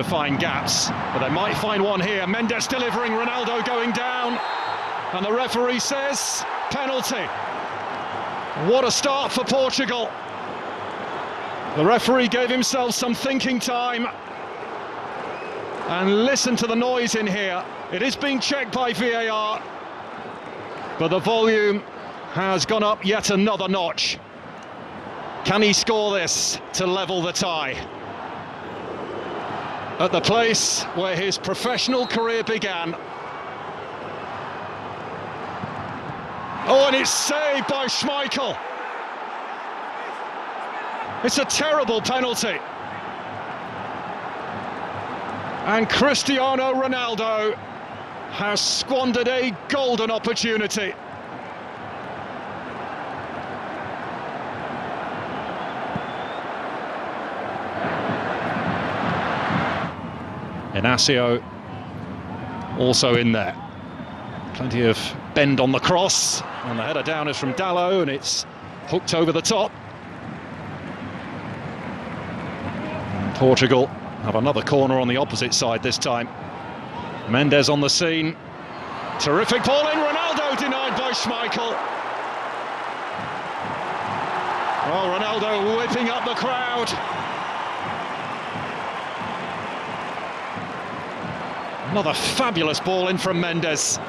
to find gaps, but they might find one here. Mendes delivering, Ronaldo going down, and the referee says penalty. What a start for Portugal. The referee gave himself some thinking time. And listen to the noise in here. It is being checked by VAR, but the volume has gone up yet another notch. Can he score this to level the tie? At the place where his professional career began. Oh, and it's saved by Schmeichel. It's a terrible penalty. And Cristiano Ronaldo has squandered a golden opportunity. Inacio also in there. Plenty of bend on the cross, and the header down is from Dalot, and it's hooked over the top. And Portugal have another corner on the opposite side this time. Mendes on the scene. Terrific ball in, Ronaldo denied by Schmeichel. Oh, Ronaldo whipping up the crowd. Another fabulous ball in from Mendes.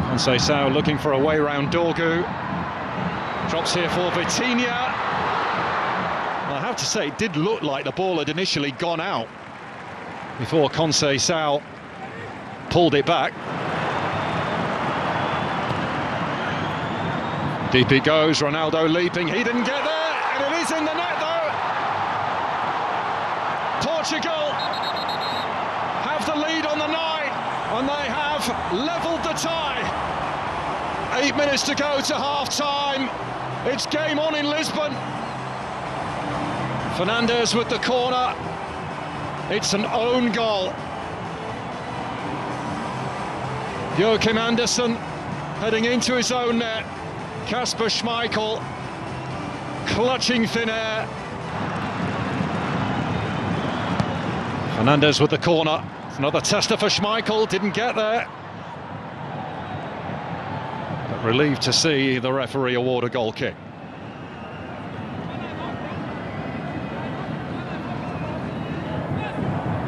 Conceição looking for a way round Dorgu. Drops here for Vitinha. I have to say, it did look like the ball had initially gone out before Conceição pulled it back. Deep it goes, Ronaldo leaping, he didn't get there, and it is in the net though. Portugal have the lead on the night, and they have levelled the tie. 8 minutes to go to half-time. It's game on in Lisbon. Fernandes with the corner. It's an own goal. Joachim Andersen heading into his own net. Kasper Schmeichel clutching thin air. Fernandes with the corner. Another tester for Schmeichel, didn't get there. But relieved to see the referee award a goal kick.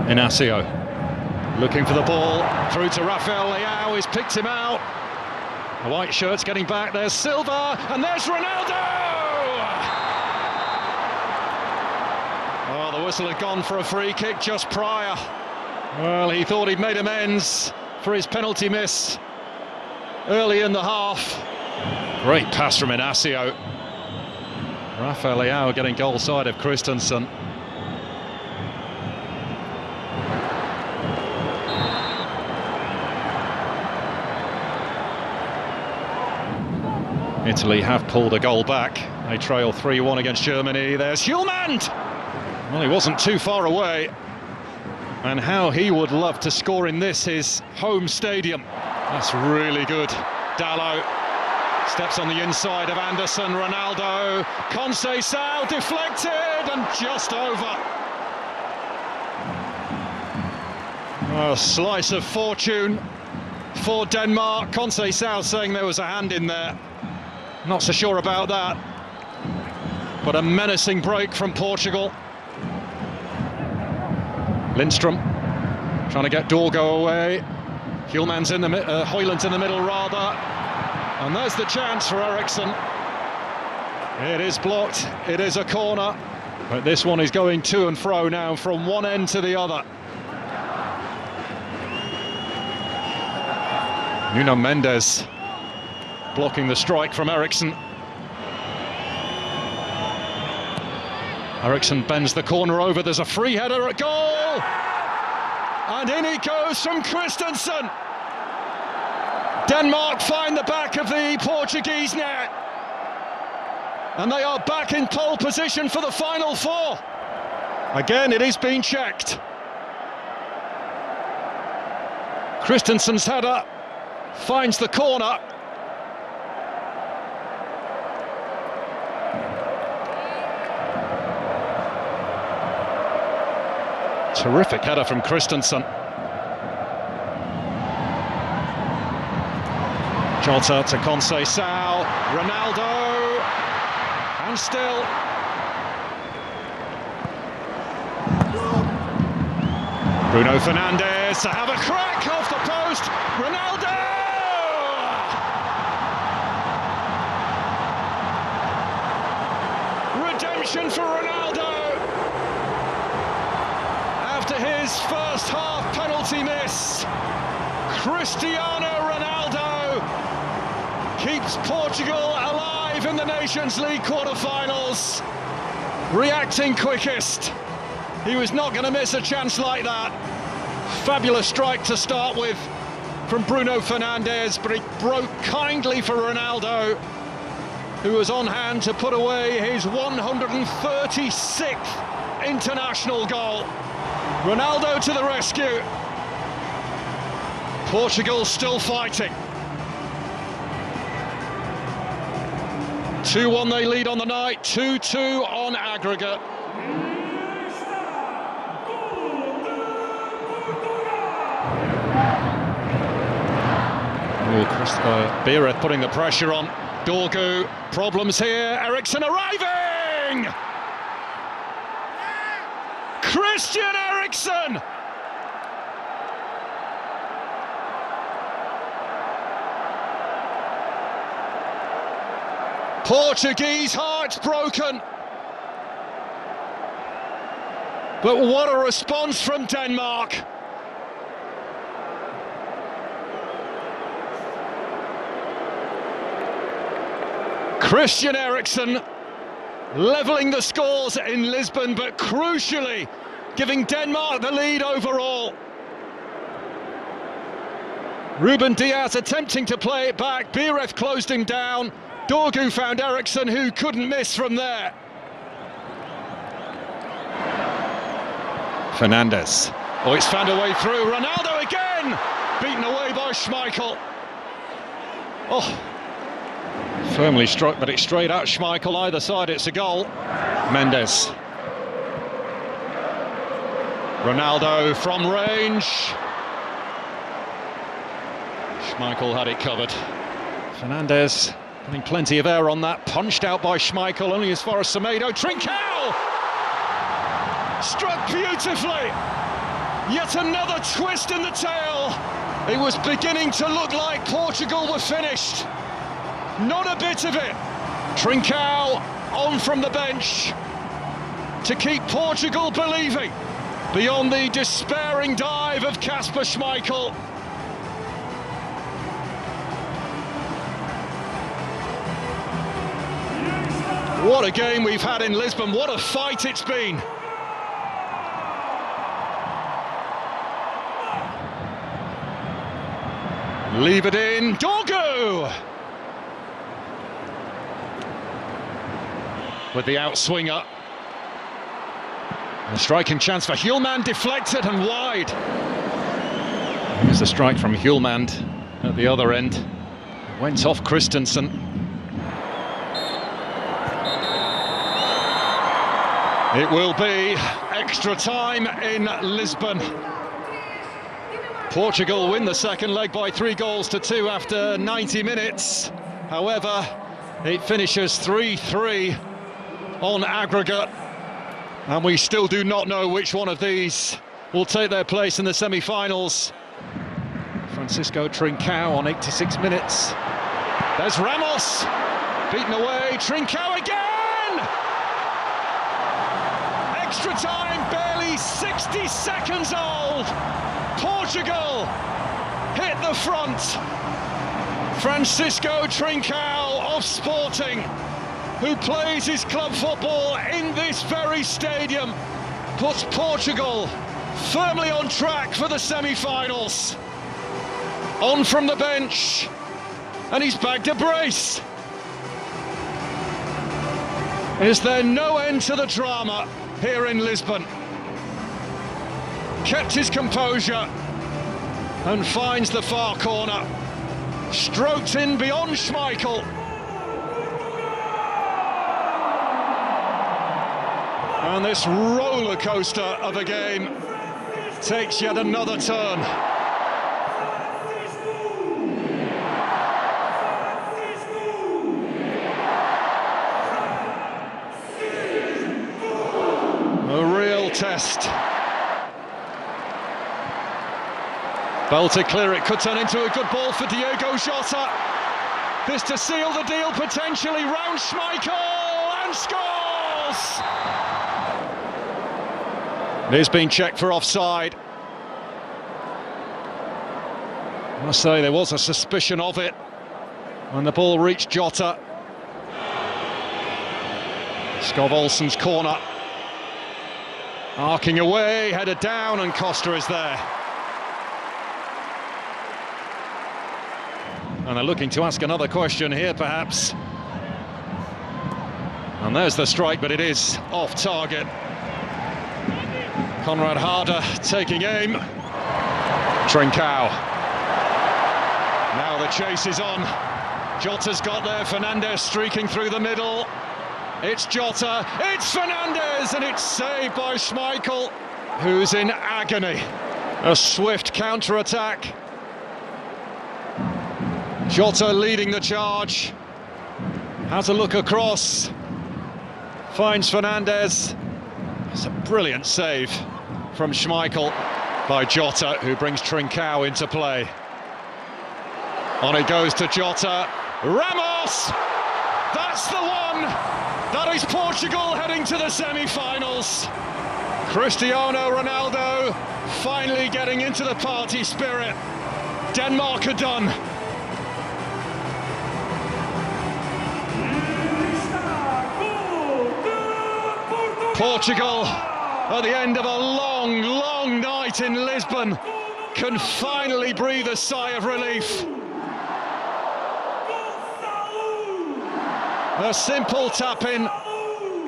Inacio looking for the ball, through to Rafael Leao, he's picked him out. The white shirt's getting back, there's Silva, and there's Ronaldo! Oh, the whistle had gone for a free kick just prior. Well, he thought he'd made amends for his penalty miss early in the half. Great pass from Inacio. Rafael Leao getting goal side of Christensen. Italy have pulled a goal back. They trail 3-1 against Germany. There's Hjulmand! Well, he wasn't too far away. And how he would love to score in this, his home stadium. That's really good. Dalot steps on the inside of Andersen. Ronaldo. Conceição deflected and just over. A slice of fortune for Denmark. Conceição saying there was a hand in there. Not so sure about that. But a menacing break from Portugal. Lindstrom trying to get Dorgu away. Hjulmand's in the Højlund's in the middle rather. And there's the chance for Eriksson. It is blocked. It is a corner. But this one is going to and fro now from one end to the other. Nuno Mendes blocking the strike from Eriksson. Eriksson bends the corner over, there's a free header at goal! And in it goes from Christensen! Denmark find the back of the Portuguese net. And they are back in pole position for the final four. Again, it is being checked. Christensen's header finds the corner. Terrific header from Christensen. Jota to Conceição, Ronaldo, and still. Bruno Fernandes to have a crack off the post, Ronaldo! Redemption for Ronaldo! After his first half penalty miss, Cristiano Ronaldo keeps Portugal alive in the Nations League quarter-finals. Reacting quickest. He was not going to miss a chance like that. Fabulous strike to start with from Bruno Fernandes, but it broke kindly for Ronaldo, who was on hand to put away his 136th international goal. Ronaldo to the rescue. Portugal still fighting. 2-1 they lead on the night, 2-2 on aggregate. Biereth putting the pressure on. Dorgu, problems here. Eriksen arriving! Christian Eriksen! Portuguese hearts broken. But what a response from Denmark. Christian Eriksen levelling the scores in Lisbon, but crucially giving Denmark the lead overall. Ruben Diaz attempting to play it back, Biereth closed him down, Dorgu found Eriksen, who couldn't miss from there. Fernandes, oh, it's found a way through, Ronaldo again, beaten away by Schmeichel. Oh, firmly struck, but it's straight at Schmeichel, either side it's a goal. Mendes. Ronaldo from range. Schmeichel had it covered. Fernandes getting plenty of air on that, punched out by Schmeichel, only as far as Semedo. Trincao! Struck beautifully! Yet another twist in the tail. It was beginning to look like Portugal were finished. Not a bit of it. Trincao on from the bench to keep Portugal believing beyond the despairing dive of Kasper Schmeichel. What a game we've had in Lisbon, what a fight it's been. Leave it in, Dorgu! With the outswinger. A striking chance for Hjulmand, deflected and wide. Here's a strike from Hjulmand at the other end. Went off Christensen. It will be extra time in Lisbon. Portugal win the second leg by 3-2 after 90 minutes. However, it finishes 3-3 on aggregate. And we still do not know which one of these will take their place in the semi-finals. Francisco Trincao on 86 minutes. There's Ramos, beaten away, Trincao again! Extra time, barely 60 seconds old. Portugal hit the front. Francisco Trincao of Sporting, who plays his club football in this very stadium, puts Portugal firmly on track for the semi-finals. On from the bench, and he's bagged a brace. Is there no end to the drama here in Lisbon? Kept his composure and finds the far corner. Stroked in beyond Schmeichel. And this roller coaster of a game takes yet another turn. A real test. Belted clear, it could turn into a good ball for Diogo Jota. This to seal the deal potentially, round Schmeichel and scores! It is being checked for offside. I must say there was a suspicion of it when the ball reached Jota. Skov Olsen's corner. Arcing away, headed down, and Costa is there. And they're looking to ask another question here, perhaps. And there's the strike, but it is off target. Conrad Harder taking aim. Trincao. Now the chase is on. Jota's got there, Fernandes streaking through the middle. It's Jota, it's Fernandes, and it's saved by Schmeichel, who's in agony. A swift counter-attack. Jota leading the charge. Has a look across. Finds Fernandes. It's a brilliant save from Schmeichel by Jota, who brings Trincao into play. On it goes to Jota. Ramos! That's the one! That is Portugal heading to the semi-finals. Cristiano Ronaldo finally getting into the party spirit. Denmark are done. Portugal, at the end of a long, long night in Lisbon, can finally breathe a sigh of relief. A simple tap-in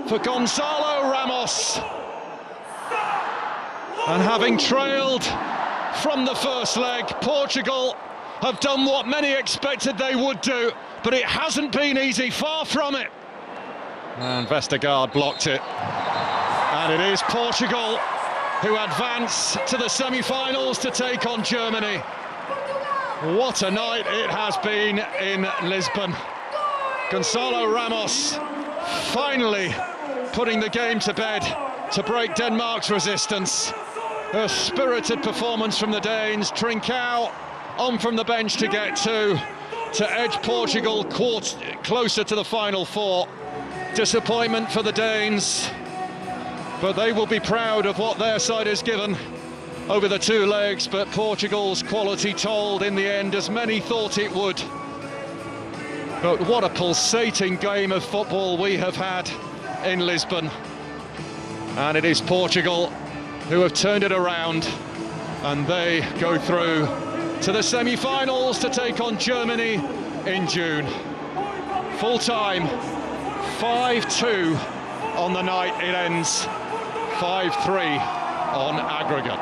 for Gonzalo Ramos. And having trailed from the first leg, Portugal have done what many expected they would do, but it hasn't been easy, far from it. And Vestergaard blocked it. And it is Portugal who advance to the semi-finals to take on Germany. What a night it has been in Lisbon. Gonzalo Ramos finally putting the game to bed to break Denmark's resistance. A spirited performance from the Danes. Trincao on from the bench to get two, to edge Portugal closer to the final four. Disappointment for the Danes, but they will be proud of what their side has given over the two legs. But Portugal's quality told in the end, as many thought it would. But what a pulsating game of football we have had in Lisbon. And it is Portugal who have turned it around, and they go through to the semi-finals to take on Germany in June. Full time, 5-2 on the night. It ends 5-3 on aggregate.